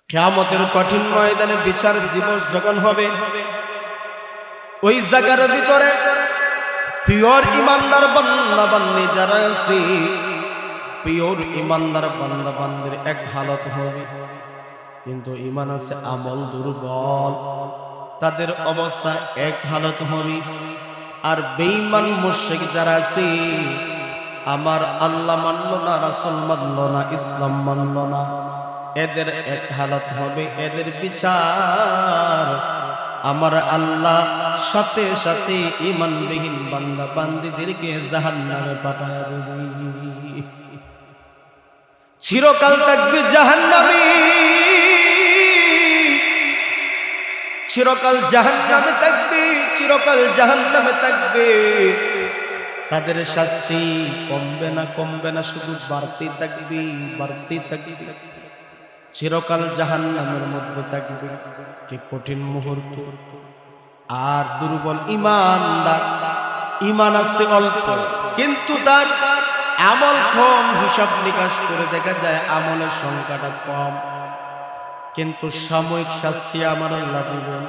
কিয়ামতের কঠিন ময়দানে বিচার দিবস যখন হবে, ওই জায়গার ভিতরে পিওর ইমানদার বান্দা বান্দি যারা আছে, পিওর ইমানদার বান্দা বান্দির এক হালত হবে, কিন্তু ইমান আছে আমল দুর্বল, তাদের অবস্থা এক হালত হবে। আর বেঈমান মুশরিক যারা আছে, আমার আল্লাহ মানল না, রাসূল মানল না, ইসলাম মানল না, এদের এক হালত হবে, এদের বিচার আমার আল্লাহ সাথে সাথে ঈমানবিহীন বান্দা বান্দীদেরকে জাহান্নামে পাঠায় দেবে। চিরকাল থাকবে জাহান্নামী, চিরকাল জাহান্নামে থাকবে, চিরকাল জাহান্নামে থাকবে। তাদের শাস্তি কমবে না, কমবে না, শুধু বাড়তে থাকবে, বাড়তে থাকবে। চিরকাল জাহান্নামের মধ্যে থাকবে। কি কঠিন মুহূর্ত! আর দুর্বল ইমানদার, ইমান আছে অল্প, কিন্তু তার আমল কম। হিসাব নিকাশ করে দেখা যায় আমলের সংখ্যাটা কম, কিন্তু সাময়িক শাস্তি আমার আল্লাহ দিবেন।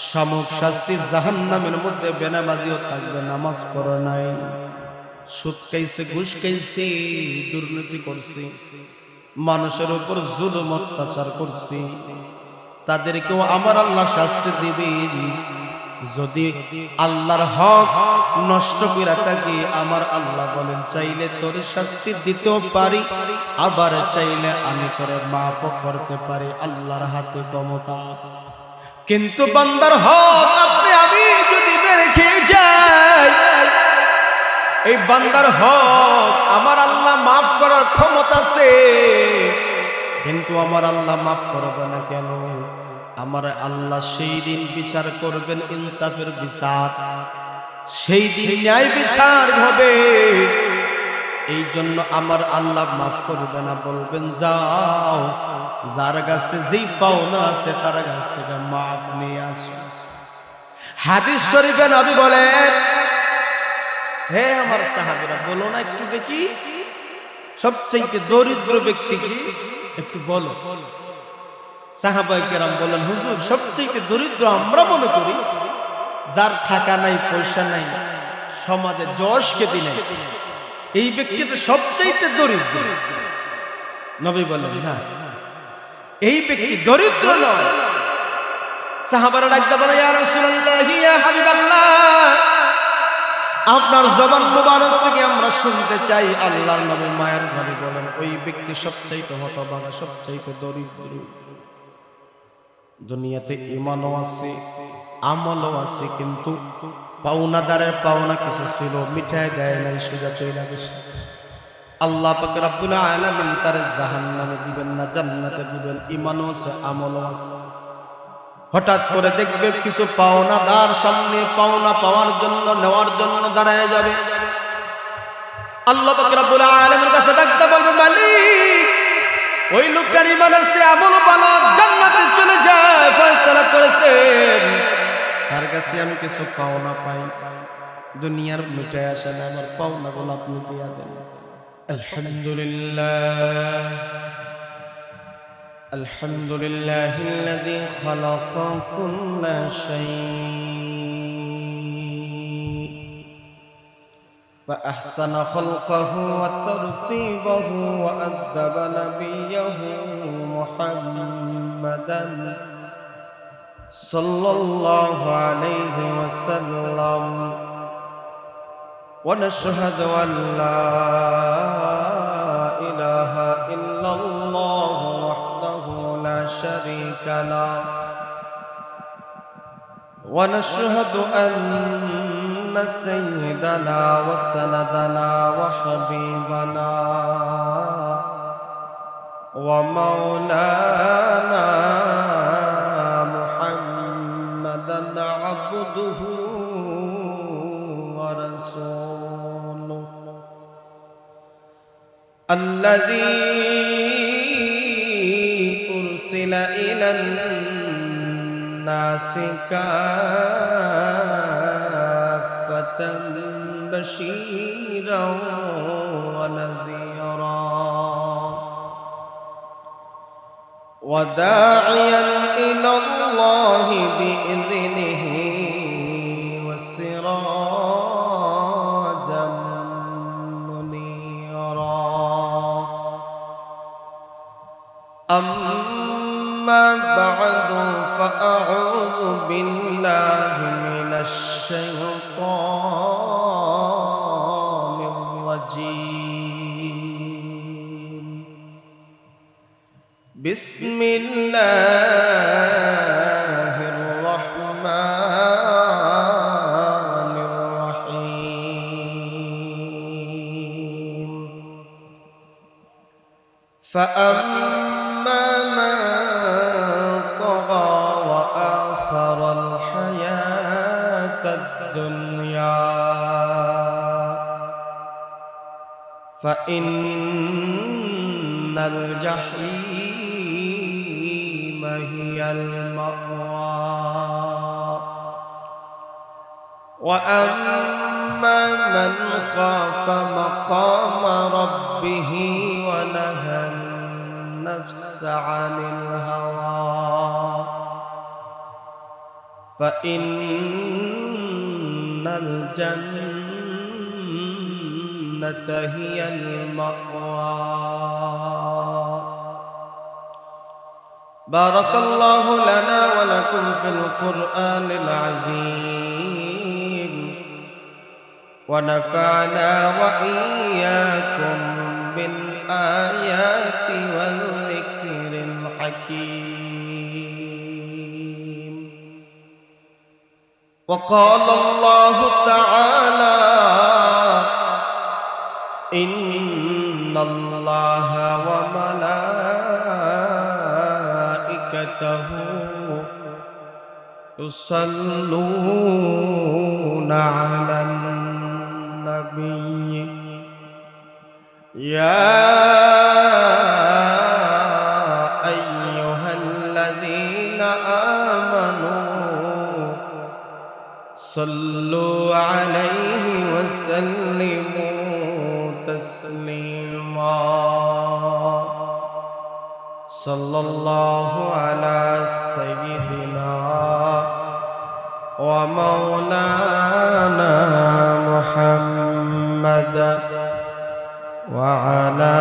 সাময়িক শাস্তি জাহান্নামের মধ্যে। বেনামাজিও থাকবে, নামাজ পড়ে নাই, সুদ খাইছে, ঘুষ খাইছে, দুর্নীতি করছে, মানুষের উপর জুলুম অত্যাচার করছে, তাদেরকেও আমার আল্লাহ শাস্তি দিবেন। যদি আল্লাহর হক নষ্ট করে থাকে, আমার আল্লাহ বলেন চাইলে তোর শাস্তি দিতেও পারি, আবার চাইলে আমি তোরে মাফ করতে পারি। আল্লাহর হাতে ক্ষমতা। কিন্তু বান্দার হক আপনি আমি যদি মেরে খেয়ে যাই, এই বান্দার হক আমার আল্লাহ মাফ করার ক্ষমতা আছে, কিন্তু আমার আল্লাহ মাফ করবে না কেন? আমার আল্লাহ সেই দিন বিচার করবেন, ইনসাফের বিচার, সেই দিন ন্যায় বিচার হবে। এই জন্য আমার আল্লাহ মাফ করবে না, বলবেন যাও, যার কাছে যেই পাওনা আছে তার কাছ থেকে মাফ নিয়ে আসো। হাদিস শরীফে নবী বলেন, হে আমার সাহাবীরা, বলো না একটু দেখি সবচেয়ে দরিদ্র ব্যক্তি কি, একটু বলো। সাহাবায়ে কেরাম বলেন, হুজুর সবচেয়ে দরিদ্র আমরা মনে করি যার টাকা নাই, পয়সা নাই, সমাজে যশ খ্যাতি নাই, এই ব্যক্তি তো সবচেয়ে দরিদ্র। নবী বলেন না, এই ব্যক্তি দরিদ্র নয়। সাহাবারা ডাকতে বলে, ইয়া রাসূলুল্লাহ, ইয়া হাবিবাল্লাহ, আপনার জবান মুবারক থেকে আমরা শুনতে চাই। আল্লাহর নবী মায়ের নবী বলেন, ওই ব্যক্তি সবচেয়ে হতভাগা, সবচেয়ে দরিদ্র। দুনিয়াতে ঈমানও আছে, আমলও আছে, কিন্তু পাওনাদারের পাওনা কিছু ছিল, মিঠাই দেয় নাই, সোজা চলে গেছে। আল্লাহ পাক রব্বুল আলামিন তার জাহান্নামে দিবেন না, জান্নাতে দিবেন। ঈমানও আছে, আমলও আছে। হঠাৎ করে দেখবে কিছু পাওনাদার সামনে পাওনা পাওয়ার জন্য, নেওয়ার জন্য দাঁড়ায় যাবে। আল্লাহ পাক রব্বুল আলামিনের কাছে ডাকতে বলবে, মালিক, ওই লোকটার ঈমান আছে, আমল ভালো, জান্নাতে চলে যায়, ফয়সালা করেছেন, তার কাছে আমি কিছু পাওনা পাই। দুনিয়ার মিটায় আসে না, আমার পাওনাগুলো আপনি দিয়া দেন। আলহামদুলিল্লাহ, আলহামদুলিল্লাহিল্লাযী খালাকা কুল্লা শাইইন ওয়া আহসানা খালকাহু ওয়া তারতীবাহু ওয়া আদ্দাবা নাবিয়্যাহু মুহাম্মাদান সাল্লাল্লাহু আলাইহি ওয়াসাল্লাম। ওয়া নাশহাদু আল লা ইলাহা ইল্লাল্লাহ ওয়াহদাহু লা শারীকা লাহু ওয়া নাশহাদু আন্না সাইয়্যিদানা ওয়া সানাদানা ওয়া হাবিবানা ওয়া মাওলানা মুহাম্মাদান আবদুহু ওয়া রাসূলুহু الذي أرسل إلى الناس كافة بشيرا ونذيرا وداعيا إلى الله بإذنه وسراجا منيرا أما بعد فأعوذ بالله من الشيطان الرجيم بسم الله الرحمن الرحيم فأما من طغى وآثر الحياة الدنيا فإن الجحيم هي المأوى وأما من خاف مقام ربه ونهى النفس عن الهوى فإن الجنة هي المأوى بارك الله لنا ولكم في القرآن العظيم ونفعنا وإياكم بالآيات والذكر الحكيم وقال الله تعالى إن الله وملائكته يصلون على النبي يا أيها الذين آمنوا صلوا عليه وسلموا تسليما صلى الله على سيدنا ومولانا محمد وعلى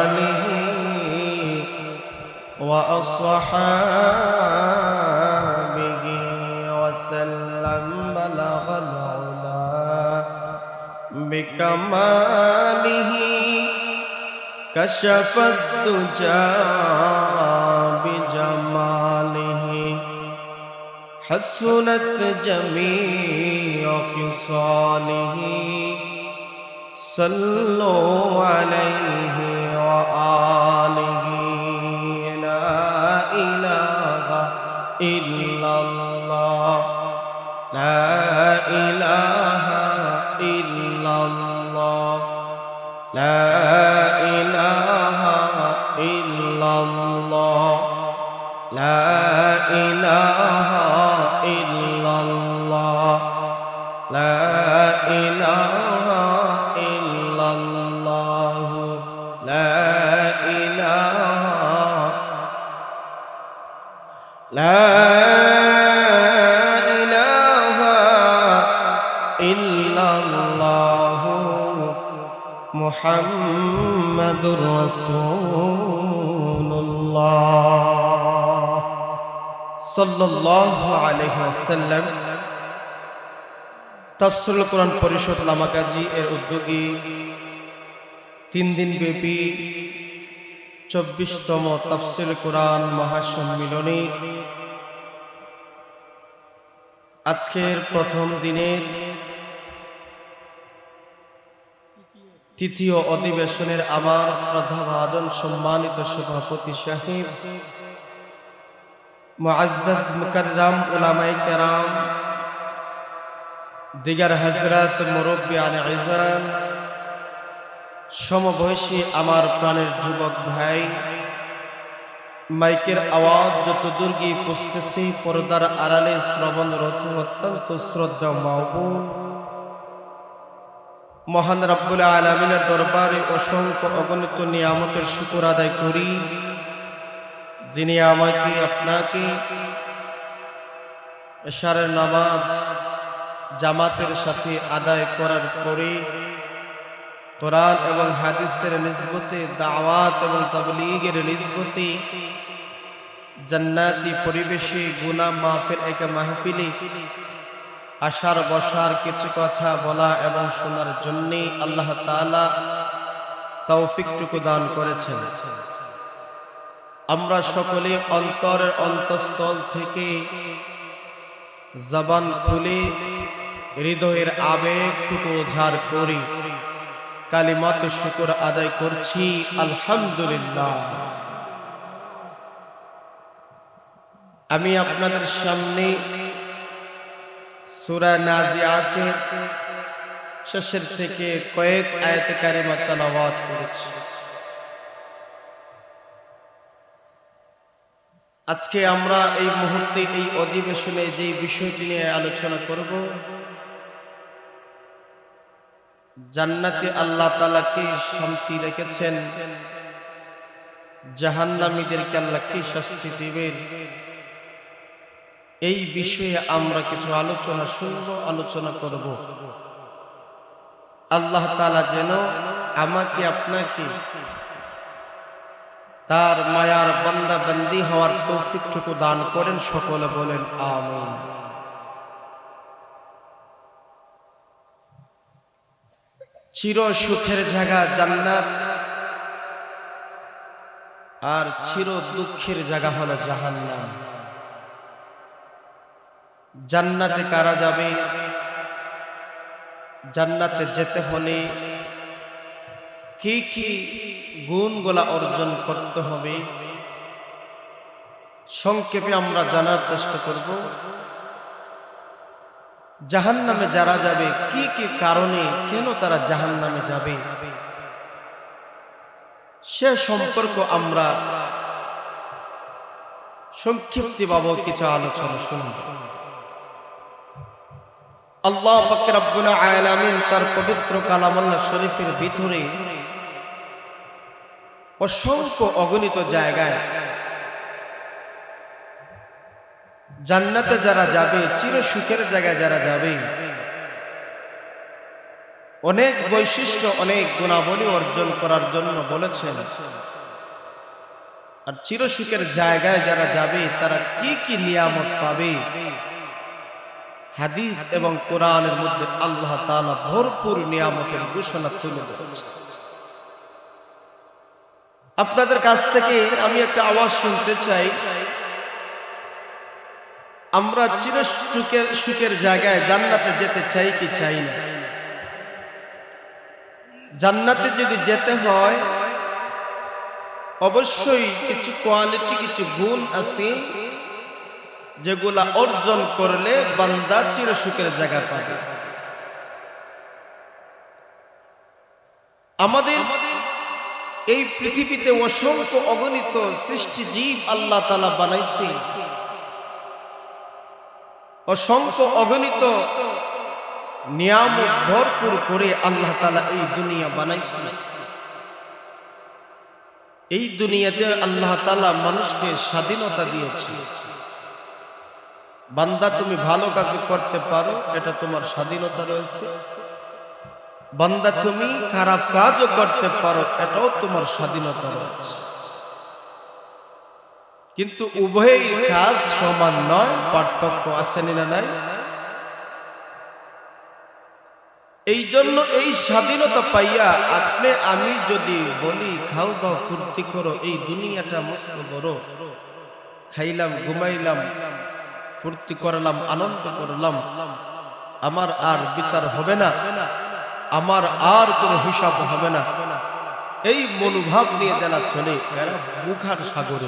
آله وأصحابه وسلم بلغ العلا بكماله كشف الدجى بجماله حسنت جميع خصاله صلوا عليه وآله لا إله إلا الله لا إله إلا الله لا إله إلا الله لا إله إلا الله لا إله إلا الله لا إله لا إله إلا الله محمد رسول الله صلى الله عليه وسلم তাফসীরুল কোরআন পরিষদ লামাকাজি এর উদ্যোগে 3 দিন ব্যাপী 24তম তাফসীরুল কোরআন মহাসম্মিলনী আজকের প্রথম দিনের তৃতীয় অধিবেশনের আমার শ্রদ্ধাভাজন সম্মানিত সভাপতি সাহেব মুআজ্জাজ মুকাররম উলামায়ে কেরাম দিগার হযরত মুরব্বিয়ান ইজাম সমবয়সী আমার প্রাণের যুবক ভাই মাইকের আওয়াজ যত দূর গিয়ে পৌঁছতেছে পর্দার আড়ালে শ্রবণরত অত্যন্ত শ্রদ্ধা মাহবুব মহান রব্বুল আলামিনের দরবারে অসংখ্য অগণিত নিয়ামতের শুকর আদায় করি যিনি আমাকে আপনাকে এশারের নামাজ জামাতের সাথে আদায় করার পরে কোরআন এবং হাদিসের নিসবতে, দাওয়াত এবং তাবলীগের নিসবতে জান্নাতি পরিবেশে গুনাহ মাফের এক মাহফিলে আসার বসার কিছু কথা বলা এবং শোনার জন্য আল্লাহ তাআলা তৌফিকটুকু দান করেছেন। আমরা সকলে অন্তরের অন্তঃস্থল থেকে জবান খুলে হৃদয়ের আবেগটুকু ঝাড় করি কালিমাত শুকর আদায় করছি আলহামদুলিল্লাহ। আমি আপনাদের সামনে সূরা নাজিআতের শেষের থেকে কয়েক আয়াত কারিমা তেলাওয়াত করেছি। আজকে আমরা এই মুহূর্তে এই অধিবেশনে যে বিষয়টি নিয়ে আলোচনা করব, জান্নাতে আল্লাহ তাআলা কি শান্তি রেখেছেন, জাহান্নামীদেরকে আল্লাহ কি শাস্তি দিবেন, এই বিষয়ে আমরা কিছু আলোচনা শুনবো, আলোচনা করব। আল্লাহ তাআলা যেন আমাকে আপনাকে তার মায়ার বান্দা বান্দি হওয়ার তৌফিকটুকু দান করেন। সকলে বলেন আমিন। চির সুখের জায়গা জান্নাত, আর চির দুঃখের জায়গা হলো জাহান্নাম। জান্নাতে কারা যাবে? জান্নাতে যেতে হলে কি কি গুণগুলা অর্জন করতে হবে সংক্ষেপে আমরা জানার চেষ্টা করব। জাহান্নামে যারা যাবে কি কি কারণে, কেন তারা জাহান্নামে যাবে, সে সম্পর্ক আমরা সংক্ষিপ্তভাবে কিছু আলোচনা শুনব। আল্লাহ পাক রব্বুল আলামিন তার পবিত্র কালামুল্লাহ শরীফের ভিতরে অসংখ্য অগণিত জায়গায় জান্নাতে যারা যাবে, চির সুখের জায়গায় যারা যাবে, অনেক বৈশিষ্ট্য, অনেক গুণাবলী অর্জন করার জন্য বলেছেন। আর চির সুখের জায়গায় যারা যাবে তারা কি কি নিয়ামত পাবে, হাদিস এবং কোরআনের মধ্যে আল্লাহ তাআলা ভরপুর নিয়ামতের ঘোষণা তুলে ধরেছেন। আপনাদের কাছ থেকে আমি একটা আওয়াজ শুনতে চাই, আমরা চির সুখের জায়গায় জান্নাতে যেতে চাই কি চাই না? জান্নাতে যদি যেতে হয় অবশ্যই কিছু কোয়ালিটি, কিছু গুণ আছে যেগুলা অর্জন করলে বান্দা চির সুখের জায়গা পাবে। আমাদের এই পৃথিবীতে অসংখ্য অগণিত সৃষ্টি জীব আল্লাহ তাআলা বানাইছে, অসংখ্য অগণিত নিয়ামত ভরপুর করে আল্লাহ তাআলা এই দুনিয়া বানাইছে। এই দুনিয়াতে আল্লাহ তাআলা মানুষকে স্বাধীনতা দিয়েছে। বান্দা তুমি ভালো কাজ করতে পারো, এটা তোমার স্বাধীনতা রয়েছে। বান্দা তুমি খারাপ কাজও করতে পারো, এটাও তোমার স্বাধীনতা রয়েছে। কিন্তু উভয়ের কাজ সমান নয়, পার্থক্য আছে না নাই? এই জন্য এই স্বাধীনতা পাইয়া আপনি আমি যদি বলি খাও দাও ফুর্তি করো, এই দুনিয়াটা মস্ত বড়, খাইলাম ঘুমাইলাম ফুর্তি করলাম আনন্দ করলাম, আমার আর বিচার হবে না, আমার আর কোনো হিসাব হবে না, এই মনোভাব নিয়ে যারা চলে মুখার সাগরে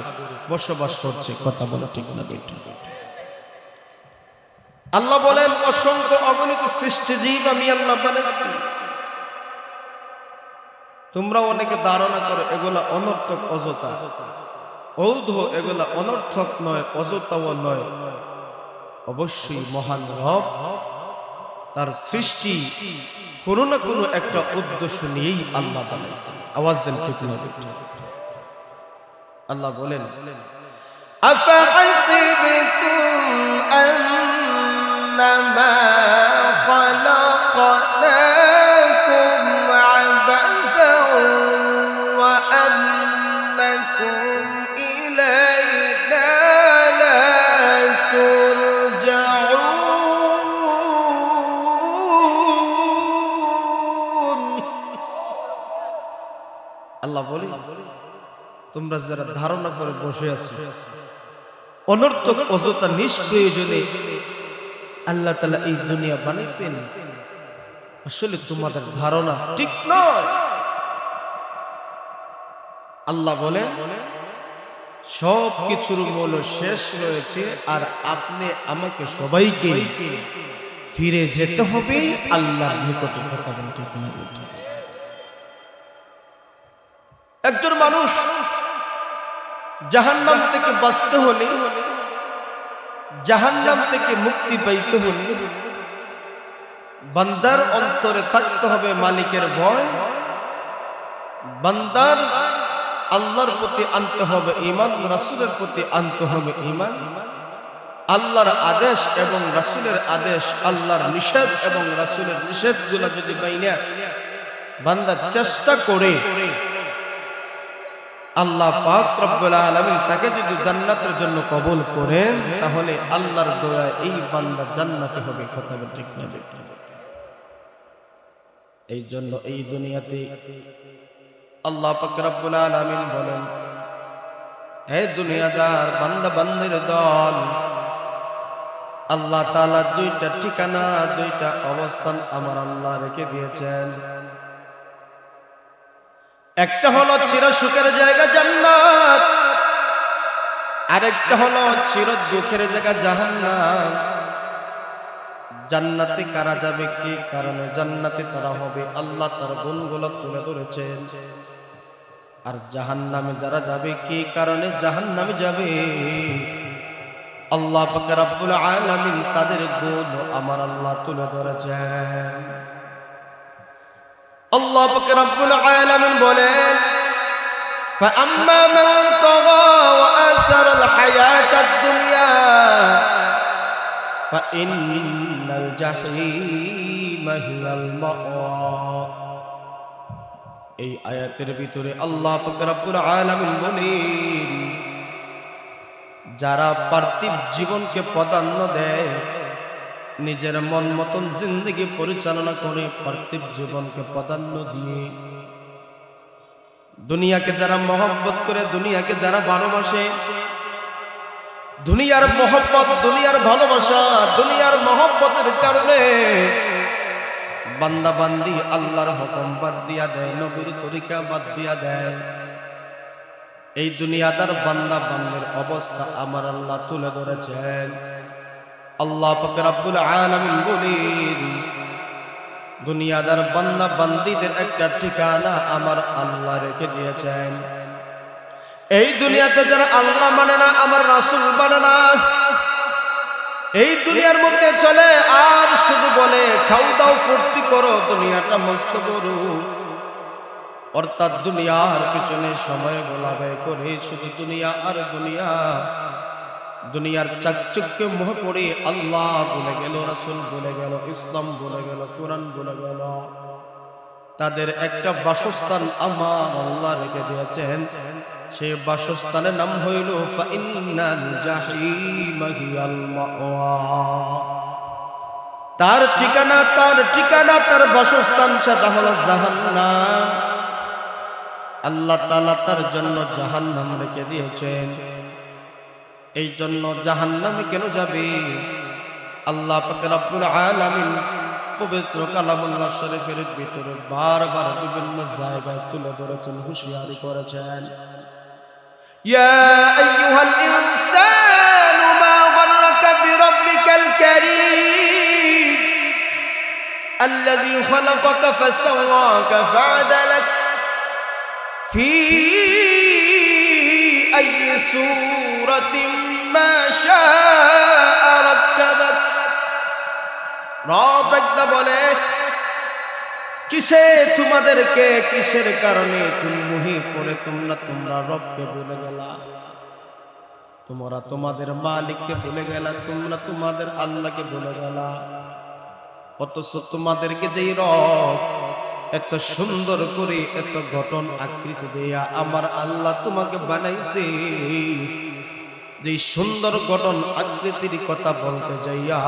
বসবাস করছে। কথা বলা ঠিক না বেটা? আল্লাহ বলেন অসংখ্য অগণিত সৃষ্টি জীব আমি আল্লাহ বানাইছি। তোমরা অনেকে ধারণা করো এগুলা অনর্থক, অযথা, ঔধ, এগুলা অনর্থক নয়, অযথাও নয়। অবশ্যই মহান রব তার সৃষ্টি কোনো না কোনো একটা উদ্দেশ্য নিয়েই আল্লাহ বানাইছে। আওয়াজ দেন ঠিক না? আল্লাহ বলেন أفحسبتم أنما خلقناكم عبثا وأنكم إلينا لا ترجعون আল্লাহ বলে তোমরা যারা ধারণা করে বসে আছো অনর্থক অযথা নিষ্প্রয়োজনে আল্লাহ তাআলা এই দুনিয়া বানিয়েছেন, আসলে তোমাদের ধারণা ঠিক নয়। আল্লাহ বলে সব কিছুর মূল শেষ রয়েছে, আর আপনি আমাকে সবাইকে ফিরে যেতে হবে আল্লাহর নিকটে। কথা বলতে ঠিক না? একজন মানুষ জাহান্নাম থেকে বাঁচতে হলে, জাহান্নাম থেকে মুক্তি পাইতে হলে বান্দার অন্তরে থাকতে হবে মালিকের ভয়, বান্দার আল্লাহর প্রতি আনতে হবে ঈমান, রাসূলের প্রতি আনতে হবে ঈমান। আল্লাহর আদেশ এবং রাসূলের আদেশ, আল্লাহর নিষেধ এবং রাসূলের নিষেধগুলো যদি মাইনা বান্দা চেষ্টা করে, আল্লাহ পাক রব্বুল আলামিন তাকে যদি জান্নাতের জন্য কবুল করেন, তাহলে আল্লাহর দয়ায় এই বান্দা জান্নাতে হবে। কথা বল ঠিক না? এই জন্য এই দুনিয়াতে আল্লাহ পাক রব্বুল আলামিন বলেন, হে দুনিয়াদার বান্দা বান্দির দল, আল্লাহ তাআলা দুইটা ঠিকানা, দুইটা অবস্থান আমার আল্লাহ রেখে দিয়েছেন। একটা হলো চির সুখের জায়গা জান্নাত, আরেকটা হলো চির দুঃখের জায়গা জাহান্নাম। জান্নাতে কারা যাবে, কি কারণে জান্নাতে তারা হবে, আল্লাহ তার গুণগুলো তুলে ধরেছেন। আর জাহান্নামে যারা যাবে, কি কারণে জাহান্নামে যাবে, আল্লাহ পাক রব্বুল আলামিন তাদের গুণ আমার আল্লাহ তুলে ধরেছেন। আল্লাহ পাক রব্বুল আলামিন বলেন, فأما من طغى وآثر الحياة الدنيا فإن الجحيم هي المأوى। এই আয়াতের ভিতরে আল্লাহ পাক রব্বুল আলামিন বলেন, যারা পার্থিব জীবনকে প্রাধান্য দেয়, নিজের মন মতন জিন্দগি পরিচালনা করে, পার্থিব জীবনকে প্রাধান্য দিয়ে দুনিয়াকে যারা মহব্বত করে, দুনিয়াকে যারা ভালোবাসে, দুনিয়ার মহব্বত, দুনিয়ার ভালোবাসা, দুনিয়ার মহব্বতের কারণে বান্দা বান্দি আল্লাহর হুকুম বাদ দিয়া দেয়, নবীর তরিকা বাদ দিয়া দেয়। এই দুনিয়াদার বান্দা বান্দির অবস্থা আমার আল্লাহ তুলে ধরেছেন। আল্লাহ পাক রব্বুল আলামিন বলেন, দুনিয়াদার বান্দা বান্দীদের একটা ঠিকানা আমার আল্লাহ রেখে দিয়েছেন। এই দুনিয়াতে যারা আল্লাহ মানে না, আমার রাসূল মানে না, এই দুনিয়ার মধ্যে চলে আর শুধু বলে খাও দাও ফুর্তি করো, দুনিয়াটা মস্ত বড়, অর্থাৎ দুনিয়ার পিছনে সময় গোলাবে করে শুধু দুনিয়া আর দুনিয়া, দুনিয়ার চাকচক্যে মোহ পড়ে আল্লাহ ভুলে গেল, রাসূল ভুলে গেল, ইসলাম ভুলে গেল, কোরআন ভুলে গেল। তাদের একটা বাসস্থান আমার আল্লাহ রেখে দিয়েছেন, সেই বাসস্থানের নাম হইল ফাইন্নাল জাহিম হিয়াল মাওয়া। তার ঠিকানা, তার ঠিকানা, তার বাসস্থান সেটা হলো জাহান্নাম। আল্লাহ তাআলা তার জন্য জাহান্নাম রেখে দিয়েছেন। এই জন্য জাহান্নামে কেন যাবে, আল্লাহ পাক রব্বুল আলামিন পবিত্র কালামুল্লাহ শরীফের ভিতরে বারবার বিভিন্ন জায়গায় তুলে ধরেছেন, হুঁশিয়ারি করেছেন। ইয়া আইয়ুহাল ইনসানু মা গররাকা বিরাব্বিকাল কারীম আল্লাযী খালাকাকা ফাসাওয়াকা ফাআদালাক ফি আইয়ি সূরাতিন মা শাআ রাক্কাবাক। রব একদা বলে, কিসে তোমাদেরকে, কিসের কারণে তুমি মুহি পড়ে তোমরা রবকে ভুলে গেলা। তোমরা তোমাদের মালিককে ভুলে গেলা, তোমরা তোমাদের আল্লাহকে ভুলে গেলা। অথচ তোমাদেরকে যেই রব এত সুন্দর করে এত গঠন আকৃতি দেয়া আমার আল্লাহ তোমাকে বানাইছে, যে সুন্দর গঠন আকৃতির কথা বলতে যাইয়া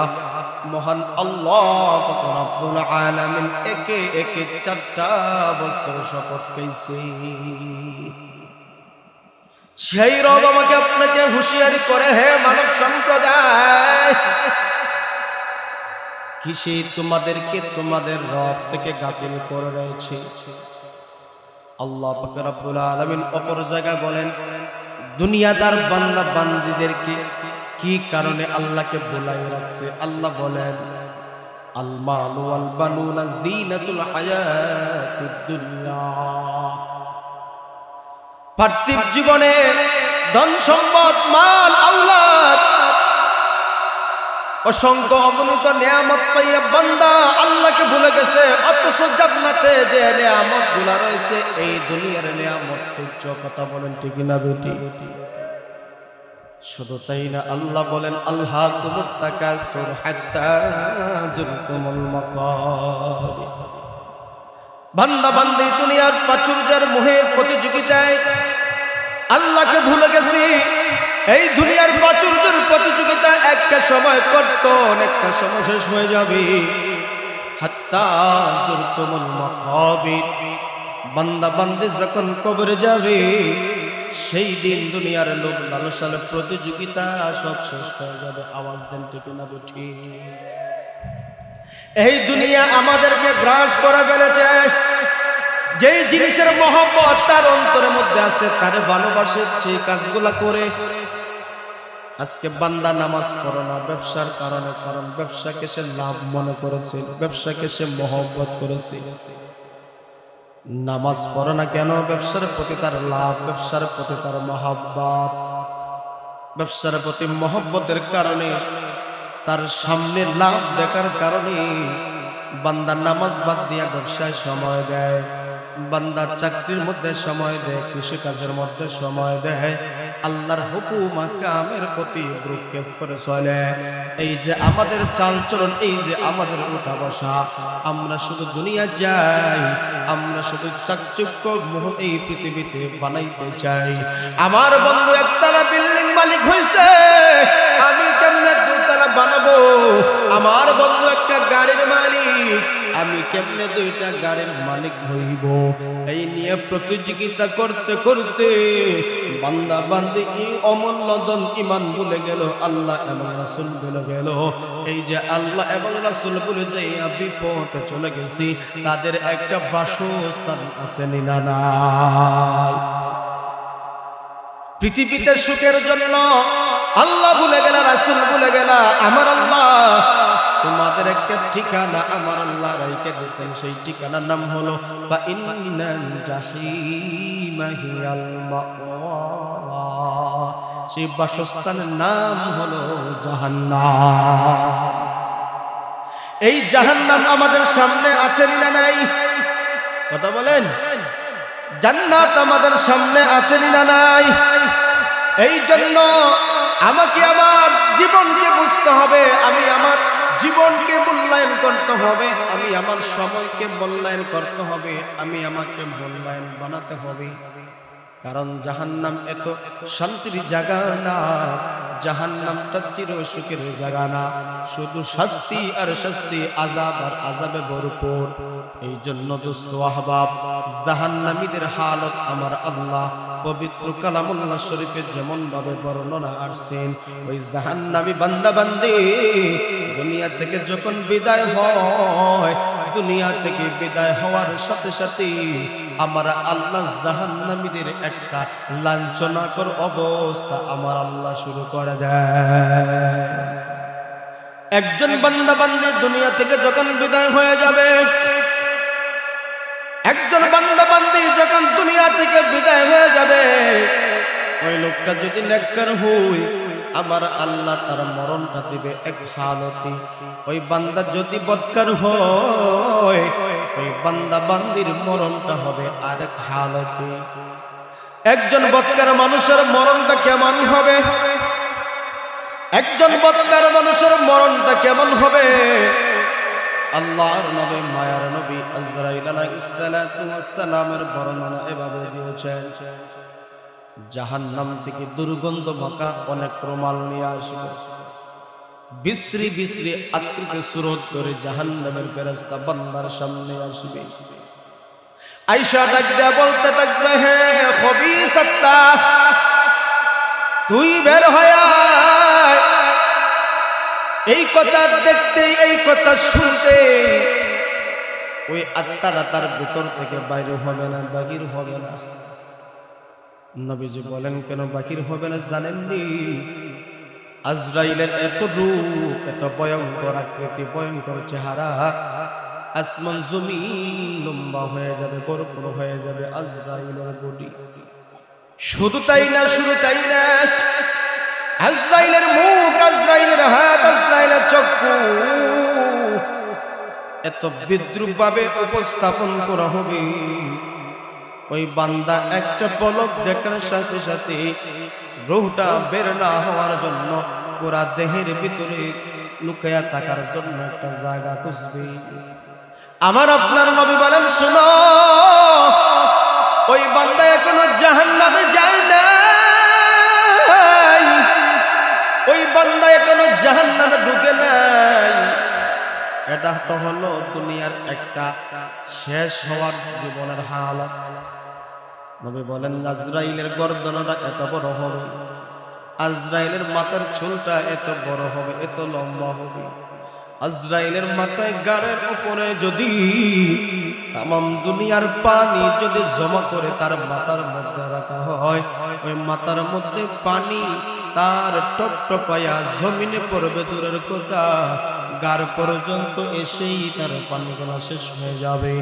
মহান আল্লাহ রাব্বুল আলামিন একে একে চারটা বস্তুর শপথ খাইছে। সেই রব আমাকে আপনাকে হুঁশিয়ারি করে, হে মানব সম্প্রদায়, কিসে তোমাদেরকে তোমাদের রব থেকে গাফিল করে রয়েছে। আল্লাহ পাক রব্বুল আলামিন অপর জায়গায় বলেন, দুনিয়াদার বান্দা বান্দীদেরকে কি কারণে আল্লাহকে ভুলাই রাখছে। আল্লাহ বলেন, আল মালু ওয়াল বানুনা জিনাতুল হায়াতিদ দুনিয়া। পার্থিব জীবনে ধন সম্পদ মাল আওলাদ অসংখ্য অগণিত নিয়ামত পাইয়া বান্দা আল্লাহকে ভুলে গেছে। অথচ জান্নাতে যে নিয়ামত গুলা রয়েছে এই দুনিয়ার নিয়ামত তুচ্ছ। কথা বলেন ঠিক না বেটি? শুধু তাই না, আল্লাহ বলেন, আলহাকুমুত তাকাসুর হাত্তা যুরতুমুল মাকাবির। বান্দা বান্দি দুনিয়ার প্রাচুর্যের মোহের প্রতিযোগিতায় আল্লাহকে ভুলে গেছি। এই দুনিয়ার প্রাচুর্যের প্রতিযোগিতা একটা সময় কর্তন, একটা সময় শেষ হয়ে যাবে। হাত্তা যুরতুমুল মাকাবির। বান্দা বান্দি যখন কবরে যাবে সেই দিন দুনিয়ার লোক লালসার প্রতিযোগিতা সব শেষ হয়ে যাবে। আওয়াজ দেন ঠিক না বেঠি? এই দুনিয়া আমাদেরকে গ্রাস করে ফেলেছে। যেই জিনিসের মহব্বত তার অন্তরের মধ্যে আছে, তার ভালোবাসে, সেই কাজগুলা করে। আজকে বান্দা নামাজ পড়ে না ব্যবসার কারণে, কারণ ব্যবসাকে সে লাভ মনে করেছে, ব্যবসাকে সে মহব্বত করেছে। নামাজ পড়ে না কেন? ব্যবসার প্রতি তার লাভ, ব্যবসার প্রতি তার মহব্বত। ব্যবসার প্রতি মহব্বতের কারণে, তার সামনে লাভ দেখার কারণে বান্দা নামাজ বাদ দিয়া ব্যবসায় সময় দেয়, বান্দা চাকরির মধ্যে সময় দেয়, কৃষিকাজের মধ্যে সময় দেয়, আল্লাহর হুকুম আহকামের প্রতি ভ্রুক্ষেপ করে চলে। এই যে আমাদের চালচলন, এই যে আমাদের উঠা বসা, আমরা শুধু দুনিয়া যাই, আমরা শুধু চাকচক্য মোহ এই পৃথিবীতে বানাইতে চাই। আমার বন্ধু একতলা বিল্ডিং মালিক হয়েছে, আমি কেমনে দুতলা বানাবো? আমার বন্ধু একটা গাড়ির মালিক, আমি কেমনে দুইটা গাড়ির মালিক হইব? এই নিয়ে প্রতিযোগিতা করতে করতে বান্দা বান্দি অমূল্য ধন ঈমান ভুলে গেল, আল্লাহ এবং রাসূল ভুলে গেল। এই যে আল্লাহ এবং রাসূল ভুলে যাইয়া বিপদে চলে গেছি, তাদের একটা বাসস্থান আছে না নাই? পৃথিবীতে সুখের জন্য আল্লাহ ভুলে গেল, রাসূল ভুলে গেল। আমার আল্লাহ তোমাদের একটা ঠিকানা আমার আল্লাহ রাইখে দিয়েছেন, সেই ঠিকানার নাম হলো ফা ইন্নাল জাহিমা হিয়াল মাওয়া। সেই বাসস্থানের নাম হলো জাহান্নাম। এই জাহান্নাম আমাদের সামনে আছে না নাই? কথা বলেন। জান্নাত আমাদের সামনে আছে না নাই? এই জন্য আমাকে আমার জীবনকে বুঝতে হবে, আমি আমার জীবনকে মূল্যায়ন করতে হবে, আমি আমার সময়কে মূল্যায়ন করতে হবে, আমি আমাকে মূল্যায়ন বানাতে হবে। কারণ জাহান্নাম এত শান্তির জায়গা না, জাহান্নামটা চির সুখের জায়গা না, শুধু শাস্তি আর শাস্তি, আযাব আর আযাবে ভরপুর। এই জন্য দোস্ত আহবাব, জাহান্নামীদের হালত আমার আল্লাহ পবিত্র কালামুল্লাহ শরীফে যেমন ভাবে বর্ণনা আসছেন, ওই জাহান্নামী বান্দা বান্দি দুনিয়া থেকে যখন বিদায় হয়, দুনিয়া থেকে বিদায় হওয়ার সাথে সাথে আমার আল্লাহ জাহান্নামীদের একটা লাঞ্ছনাকর অবস্থা আমার আল্লাহ শুরু করে দেয়। একজন বান্দা বান্দি দুনিয়া থেকে যখন বিদায় হয়ে যাবে, একজন বান্দা বান্দি যখন দুনিয়া থেকে বিদায় হয়ে যাবে, ওই লোকটা যদি নেককার হয়, আমার আল্লাহ তার মরণটা দিবে এক হালতে। ওই বান্দা যদি বদকার হয়, ওই বান্দা বান্দির মরণটা হবে আরেক হালতে। একজন বদকার মানুষের মরণটা কেমন হবে? একজন বৎকার মানুষের মরণটা কেমন হবে? আল্লাহর নবী মায়ার নবী আজরাইল আলাইহিস সালাতু ওয়াস সালামের বর্ণনা এভাবে দিয়েছেন, জাহান্নাম থেকে দুর্গন্ধ মাখা অনেক রুমাল নিয়ে আসবে, বিশ্রী বিশ্রী আকৃতি সুরত করে জাহান্নামের ফেরেশতা বান্দার সামনে আসবে। আয়েশা ডাক দিয়া বলতে থাকবে, হে খবিসাত্তা, তুই বের হয়ে আয়। এই কথা দেখতে, এই কথা শুনতে ওই আত্মারা তার ভিতর থেকে বাইরে হবে না, বাহির হবে না। নবীজি বলেন, কেন বাহির হবে না জানেননি? আজরাইলের এত রূপ, এত ভয়ঙ্কর আকৃতি, ভয়ঙ্কর চেহারা, আসমান জমিন লম্বা হয়ে যাবে, গর্ব হয়ে যাবে আজরাইলের বডি। শুধু তাই না, শুধু তাই না, আজরাইলের মুখ, আজরাইলের হাত, আজরাইলের চক্ষু এত বিদ্রুপ ভাবে উপস্থাপন করা হবে, ওই বান্দা একটা পলক দেখার সাথে সাথে রূহটা বের না হওয়ার জন্য পুরা দেহের ভিতরে লুকায়া থাকার জন্য একটা জায়গা খুঁজবে। আমার আপনার নবী বলেন, শোনো, ওই বান্দা এখনো জাহান্নামে যায় না, ওই বান্দা এখনো জাহান্নামে ঢুকে নাই। এটা তো হলো দুনিয়ার একটা শেষ হওয়ার জীবনের হালাত। নবী বলেন, আজরাইলের গর্দনটা এত বড় হবে, আজরাইলের মাথার চুলটা এত বড় হবে, এত লম্বা হবে, আজরাইলের মাথায় গাড়ের উপরে যদি তামাম দুনিয়ার পানি যদি জমা করে তার মাথার মধ্যে রাখা হয়, ওই মাথার মধ্যে পানি তার টপ টপায়া জমিনে পড়বে দূরের কথা, গার পর্যন্ত এসেই তার পানিগুলো শেষ হয়ে যাবে।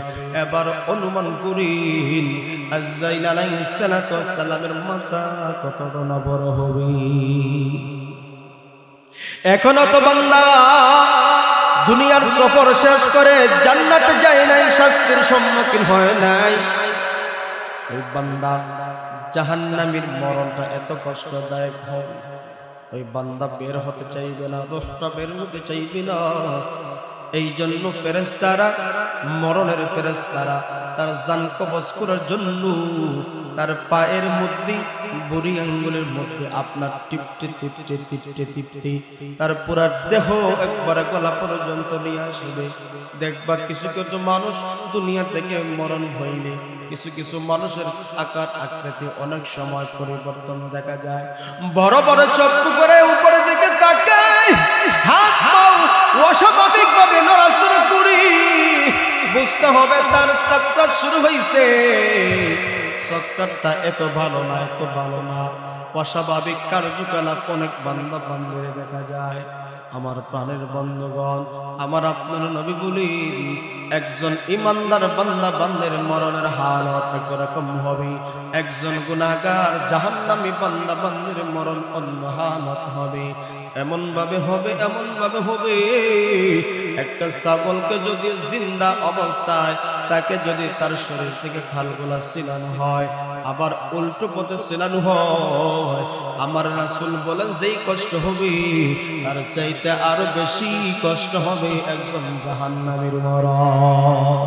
এবার অনুমান করিন আজরাইল আলাইহিস সালাতু ওয়াস সালামের মাথা কতটা না বড় হবে। এখনো তো বান্দা দুনিয়ার সফর শেষ করে জান্নাতে যায় নাই, শাস্তির সম্মুখীন হয় নাই। ওই বান্দা জাহান্নামীর মরণটা এত কষ্টদায়ক হয়, ওই বান্দা বের হতে চাইবে না, রোহটা বের হতে চাইবে না। এই জন্য ফেরেশতারা, মরণের ফেরেশতারা তার জান কবজ করার জন্য তার পায়ের মধ্যে, বুড়ি আঙ্গুলের মধ্যে আপনার টিপতে টিপতে টিপতে টিপতে তার পুরা দেহ একবারে গলা পর্যন্ত নিয়ে আসবে। দেখবা কিছু কিছু মানুষ দুনিয়া থেকে মরণ হইলে কিছু কিছু মানুষের আকার আকৃতি অনেক সময় পরিবর্তন দেখা যায়। বড় বড় চক্ষু করে উপরে দিকে তাকায়, হাত পাও অস্বাভাবিক ভাবে নড়াচড়া করি, বুঝতে হবে তার সাকরাত শুরু হইছে। সাকরাতটা এত ভালো না, এত ভালো না, অস্বাভাবিক কার্যকলাপ অনেক বান্দা বান্দির দেখা যায়। আমার প্রাণের বন্ধুগণ, আমার আপনার নবী বলি, একজন ইমানদার বান্দা বান্দের মরণের হালত একরকম হবে, একজন গুনাহগার জাহান্নামী বান্দা বান্দের মরণ অন্য হালত হবে। এমন ভাবে হবে, এমন ভাবে হবে, একটা ছাগলকে যদি জিন্দা অবস্থায় তাকে যদি তার শরীর থেকে খালগুলা ছিলানো হয়, আবার উল্টো পথে ছিলানো হয়, আমার রাসূল বলেন যেই কষ্ট হবে তার চাইতে আরো বেশি কষ্ট হবে একজন জাহান্নামীর মরণ।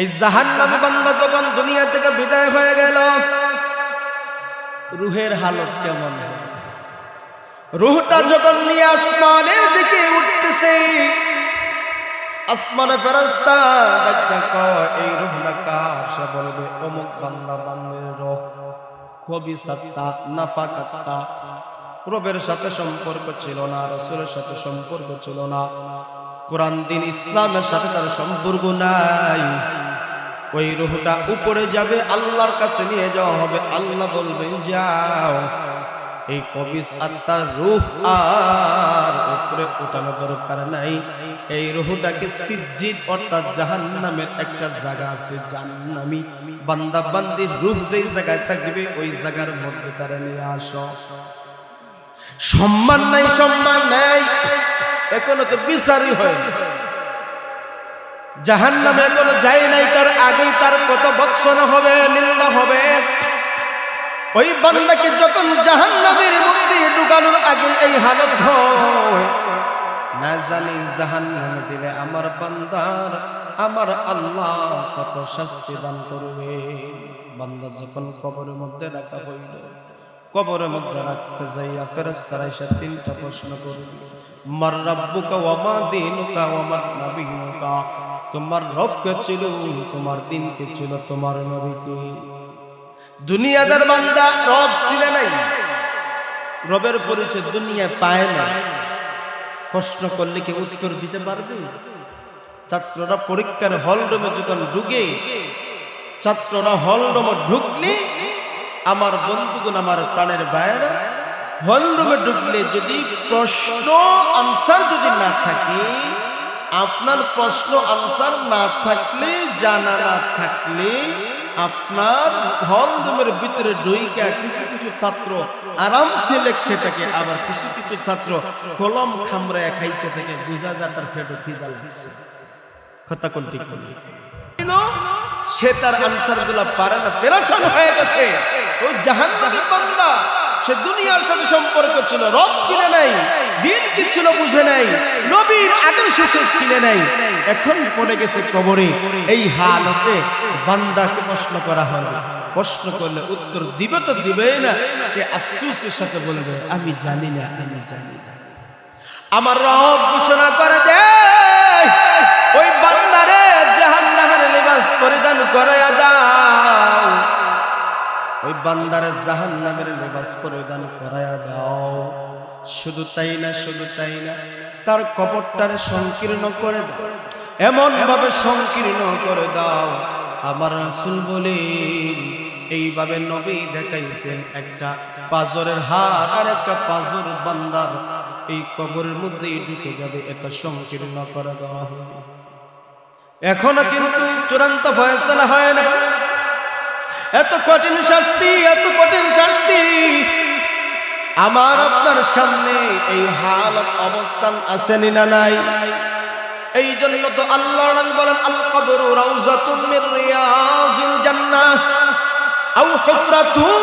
এই জাহান্নামী বান্দা যখন দুনিয়া থেকে বিদায় হয়ে গেল, রূহের হালত কেমন? রূহটা যখন নিয়ে আসমানের দিকে উঠতেছে, আসমানে ফেরেশতা ডাকতে কয়, এই রূহটা কার? সে বলবে অমুক বান্দা বান্দির রূহ। খবিসাত্তা নাফাকাত্তা, রবের সাথে সম্পর্ক ছিল না, রাসূলের সাথে সম্পর্ক ছিল না, কোরআন দিন ইসলামের সাথে তার সম্পর্ক নাই। ওই রূহটা উপরে যাবে, আল্লাহর কাছে নিয়ে যাওয়া হবে। আল্লাহ বলবেন যাও, এই কবিস আত্মার রূহ আর উপরে ওঠানো দরকার নাই। এই রূহটাকে সিজ্জিদ অর্থাৎ জাহান্নামের একটা জায়গা আছে, জাহান্নামী বান্দা বান্দির রূহ যেই জায়গায় থাকবে ওই জায়গার মধ্যে তারা নিয়ে আসো। সম্মান নাই, সম্মান নাই, এখনো তো বিচারই হয়। জাহান্নামে এখনো যায় নাই, তার আগেই তার কত বৎসনা হবে, নিন্দা হবে। ওই বান্দাকে যখন জাহান্নামের মধ্যে ঢুকানোর আগে এই হালত হয়, না জানি জাহান্নামে দিলে আমার বান্দার আমার আল্লাহ কত শাস্তি দান করবে। বান্দা যখন কবরের মধ্যে রাখা হইল, কবরের মধ্যে রাখতে যাইয়া ফেরেশতারা এসে তিনটা প্রশ্ন করবে, মার রাব্বুকা ওয়া মা দীনুকা ওয়া মা নাবিয়ুকা, তোমার রব কে ছিল, তোমার দিন কে ছিল, তোমার নবী কে? দুনিয়াদার বান্দা রব ছিল নাই, রবের পরিচয় দুনিয়ায় পায় না। প্রশ্ন করলে কি উত্তর দিতে পারবে? ছাত্ররা পরীক্ষার হল রুমে যখন ঢুকে, ছাত্ররা হল রুমে ঢুকলে, আমার বন্ধুগণ, আমার প্রাণের ভাইয়েরা, হল রুমে ঢুকলে যদি প্রশ্ন আনসার যদি না থাকে, আপনার প্রশ্ন আনসার না থাকলে, জানা না থাকলে, আপনার হল রুমের ভিতরে ঢুইকা কিছু কিছু ছাত্র আরামসে লিখতে থাকে, আবার কিছু কিছু ছাত্র কলম খামড়ায় খাইতে থাকে, বুঝা যায় তার পেটে খিদা লাগছে। কথা কোন ঠিক বলি? সে তার আনসার গুলা পারে না, পেরেশান হয়ে গেছে। ওই জাহান্নামী বান্দা, সে দুনিয়ার সাথে সম্পর্ক ছিল, রব ছিল নাই, দিন কি ছিল বুঝে নাই, নবীর আদর্শ সে ছিল নাই, এখন পড়ে গেছে কবরে। এই হালতে বান্দাকে প্রশ্ন করা হবে, প্রশ্ন করলে উত্তর দিবে তো দিবেই না, সে আফসোসের সাথে বলবে আমি জানি না, আমি জানি না। আমার রব ঘোষণা করে দেয়, ওই বান্দারে জাহান্নামের লিবাস পরিধান করায়া দাও, ওই বান্দারে জাহান্নামের লিবাস পরিধান করায়া দাও। শুধু তাই না, শুধু তাই না, তার কবরটারে সংকীর্ণ করে দাও, এমন ভাবে সংকীর্ণ করে দাও। আমার রাসূল বলেন, এইভাবে নবী দেখাইছেন, একটা পাজরের হাড় আর একটা পাজর বান্দার এই কবরের মধ্যেই ঢুকে যাবে, এটা সংকীর্ণ করে দেওয়া হবে। এখনো কিন্তু চূড়ান্ত ফয়সালা হয় না। এত কঠিন শাস্তি, এত কঠিন শাস্তি আমার আপনার সামনে এই হালত অবস্থান আসেনি না নাই? এই জন্য তো আল্লাহর নবী বলেন, আল কবরু রাউযাতুম মির রিয়াজিল জান্নাহ আও হুফরাতুম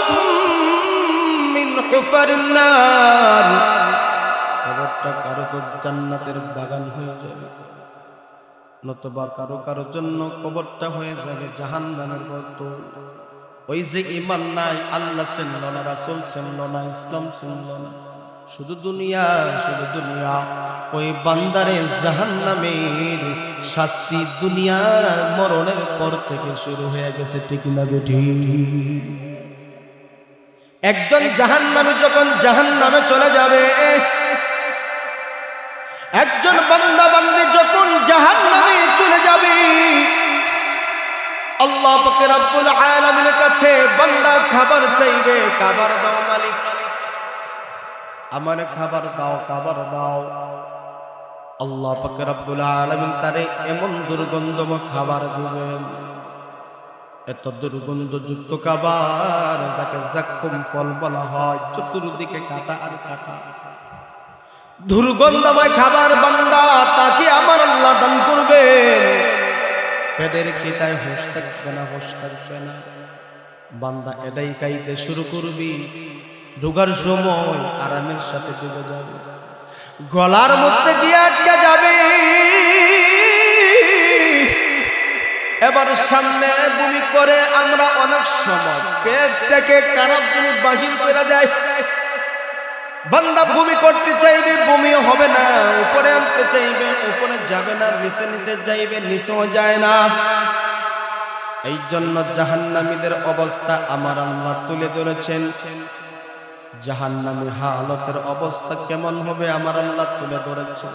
মিন হুফারিন নার। কবরটা কারো তো জান্নাতের বাগান হয়ে যাবে, নতুবা কারো কারো জন্য কবরটা হয়ে যাবে জাহান্নামের গর্ত। ওই যে ঈমান নাই, আল্লাহ চিনল না, রাসূল চিনল না, ইসলাম চিনল না, শুধু দুনিয়া, শুধু দুনিয়া, ওই বান্দারে জাহান্নামের শাস্তি দুনিয়ার মরণের পর থেকে শুরু হয়ে গেছে। ঠিক না বেঠি? একজন জাহান্নামী যখন জাহান্নামে চলে যাবে, একজন বান্দা বান্দি যখন জাহান্নামে চলে যাবে, আল্লাহ পাক রব্বুল আলামিনের কাছে বান্দা খাবার চাইবে, খাবার দাও মালিক, আমারে খাবার দাও, খাবার দাও। আল্লাহ পাক রব্বুল আলামিন তারে এমন দুর্গন্ধময় খাবার দিবেন, এত দুর্গন্ধযুক্ত খাবার যাকে যাক্কুম ফল বলা হয়, চতুর্দিকে কাটা আর কাটা, দুর্গন্ধময় খাবার বান্দা তাকে আমার আল্লাহ দান করবেন। পেটের কিতায় হুঁশ থাকবে না, হুঁশ থাকবে না, বান্দা এটাই খাইতে শুরু করবি, ঢোকার সময় আরামের সাথে ডুবে যাবে, গলার মধ্যে দিয়ে আটকে যাবে, এবার সামনে বমি করে। আমরা অনেক সময় পেট থেকে খারাপ জিনিস বাহির করে দেয়, বান্দা বমি করতে চাইবে, বমিও হবে না, উপরে আনতে চাইবে, উপরে যাবে না, নিচে নিতে চাইবে, নিচেও যায় না। এই জন্য জাহান্নামীদের অবস্থা আমার আল্লাহ তুলে ধরেছেন। জাহান্নামী হালতের অবস্থা কেমন হবে আমার আল্লাহ তুলে ধরেছেন।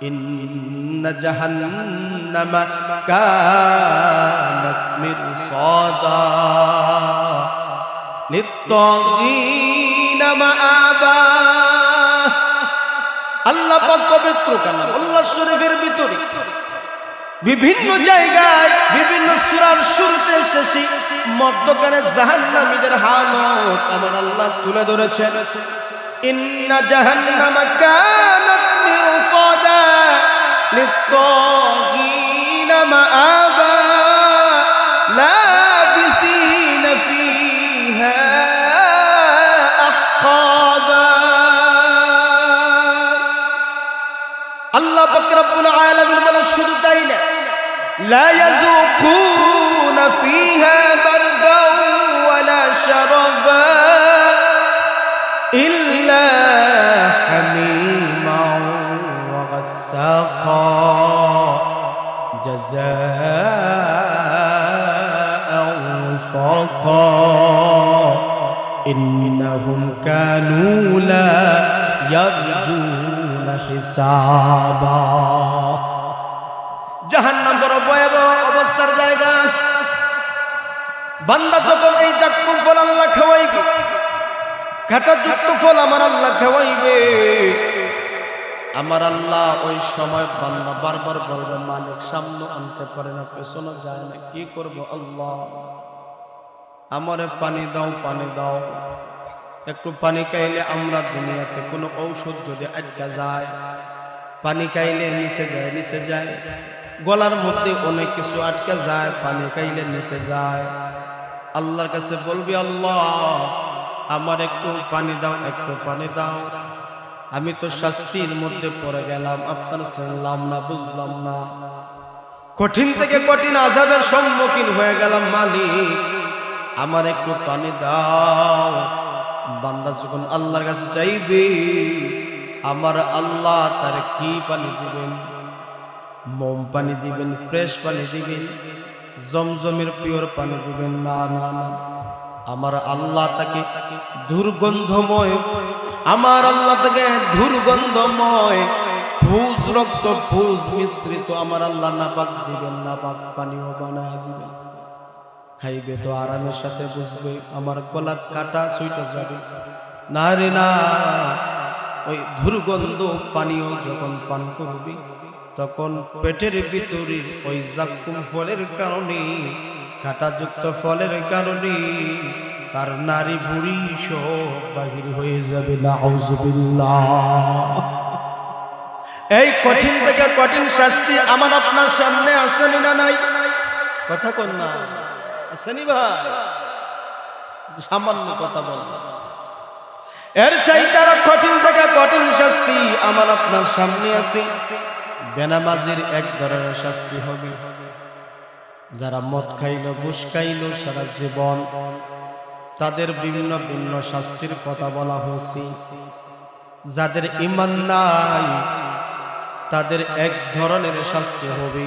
ইন্না জাহান্নামা কানাত মিরসাদা লিত্তাগীনা মাআবা। আল্লাহ পাক পবিত্র কালাম আল্লাহ শরীফের ভিতরে বিভিন্ন জায়গায় বিভিন্ন সূরার শুরুতে শেষে মধ্যখানে জাহান্নামীদের হালত আমার আল্লাহ তুলে ধরেছেন। ইন্না জাহান্নামা কানাত মিরসাদা লিত্তাগীনা মাআবা লাবিসিনা ফিহা আহকাবা। রব্বুল আলামিন বলেন শুধু তাই না, লা ইয়াযুকুনা ফিহা বারদাও ওয়ালা শারাবা ইল্লা হামিমান ওয়া গাসসাকা জাযাআন ওয়াফাকা ইন্নাহুম কানু লা ইয়ারজুনা হিসাবা। জাহান্নাম বড় ভয়াবহ অবস্থার জায়গা। বান্দা যখন এই জাক্কুম ফল আল্লাহ খাওয়াইবে, কাঁটাযুক্ত ফল আমার আল্লাহ খাওয়াইবে, আমার আল্লাহ ওই সময় বান্দা বারবার বলবে মালিক সামনে আনতে পারে না, পেছনে যায় না, কি করব আল্লাহ, আমারে পানি দাও, পানি দাও। একটু পানি খাইলে আমরা দুনিয়াতে কোনো ঔষধ যদি আটকা যায়, পানি খাইলে নিচে যায়, নিচে যায়, গলার মধ্যে অনেক কিছু আটকা যায়, পানি খাইলে নিচে যায়। আল্লাহর কাছে বলবি আল্লাহ আমার একটু পানি দাও, একটু পানি দাও, আমি তো শাস্তির মধ্যে পড়ে গেলাম, আপনার শুনলাম না, বুঝলাম না, কঠিন থেকে কঠিন আযাবের সম্মুখীন হয়ে গেলাম, মালিক আমার একটু পানি দাও। বান্দা যখন আল্লাহর কাছে চাইবে, আমার আল্লাহ তার কি পানি দিবেন? মোম পানি দিবেন, ফ্রেশ পানি দিবেন, জমজমের পিওর পানি দিবেন? না না না, আমার আল্লাহ তাকে দুর্গন্ধময়, আমার আল্লাহ তাকে দুর্গন্ধময় ভুজ রক্ত ভুজ মিশ্রিত আমার আল্লাহ নাপাক দিবেন, নাপাক পানিও বানায় দিবেন। খাইবে তো আরামের সাথে, বুঝবে আমার গলার কাটা সুইটা যাবে না রে না। ওই দুর্গন্ধ পানীয় যখন পান করবি, তখন পেটের ভিতরে ওই জাক্কুম ফলের কারণে, কাঁটাযুক্ত ফলের কারণে তার নারী বুড়ি সব বাহির হয়ে যাবে। নাউযুবিল্লাহ। এই কঠিন থেকে কঠিন শাস্তি আমার আপনার সামনে আসেনি না নাই? কথা কোন না আসেনি ভাই? সামান্য কথা বল, এর চাইতে আরো কঠিন থেকে কঠিন শাস্তি আমার আপনার সামনে আছে। বেনামাজির এক ধরনের শাস্তি হবে, যারা মদ খাইলো, ঘুষ খাইলো সারা জীবন, তাদের বিভিন্ন ভিন্ন শাস্তির কথা বলা হয়েছে। যাদের ঈমান নাই তাদের এক ধরনের শাস্তি হবে,